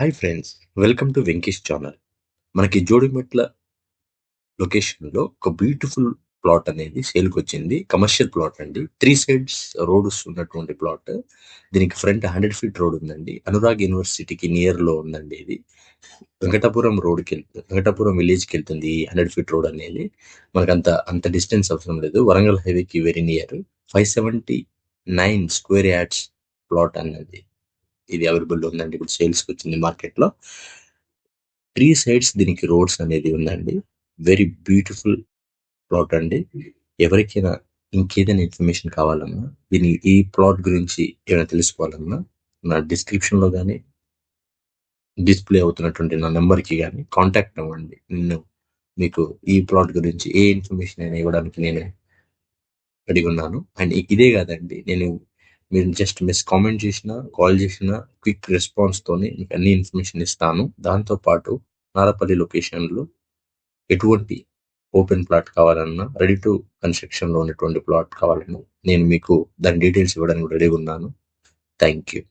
Hi friends, welcome to Venkish channel. మనకి జోడిమెట్ల లొకేషన్లో ఒక బ్యూటిఫుల్ ప్లాట్ అనేది సేల్కి వచ్చింది. కమర్షియల్ ప్లాట్ అండి. 3 సైడ్స్ రోడ్స్ ఉన్నటువంటి ప్లాట్. దీనికి ఫ్రంట్ 100 ఫీట్ రోడ్ ఉందండి. అనురాగ్ యూనివర్సిటీకి నియర్లో ఉందండి. ఇది వెంకటాపురం విలేజ్కి వెళ్తుంది. ఈ 100 ఫీట్ రోడ్ అనేది మనకు అంత డిస్టెన్స్ అవసరం లేదు. వరంగల్ హైవేకి very near. 579 square yards plot అన్నది ఇది అవైలబుల్ ఉందండి. ఇప్పుడు సేల్స్కి వచ్చింది మార్కెట్లో. 3 సైడ్స్ దీనికి రోడ్స్ అనేది ఉందండి. వెరీ బ్యూటిఫుల్ ప్లాట్ అండి. ఎవరికైనా ఇంకేదైనా ఇన్ఫర్మేషన్ కావాలన్నా, ఈ ప్లాట్ గురించి ఏమైనా తెలుసుకోవాలన్నా, నా డిస్క్రిప్షన్లో కానీ డిస్ప్లే అవుతున్నటువంటి నా నెంబర్కి కానీ కాంటాక్ట్ అవ్వండి. మీకు ఈ ప్లాట్ గురించి ఏ ఇన్ఫర్మేషన్ అయినా ఇవ్వడానికి నేను అడిగి ఉన్నాను. అండ్ ఇదే కాదండి, మీరు జస్ట్ కామెంట్ చేసినా, కాల్ చేసినా క్విక్ రెస్పాన్స్తోనే మీకు అన్ని ఇన్ఫర్మేషన్ ఇస్తాను. దాంతోపాటు నారపల్లి లొకేషన్లో ఎటువంటి ఓపెన్ ప్లాట్ కావాలన్నా, రెడీ టు కన్స్ట్రక్షన్లో ఉన్నటువంటి ప్లాట్ కావాలన్నా నేను మీకు దాని డీటెయిల్స్ ఇవ్వడానికి రెడీగా ఉన్నాను. Thank you.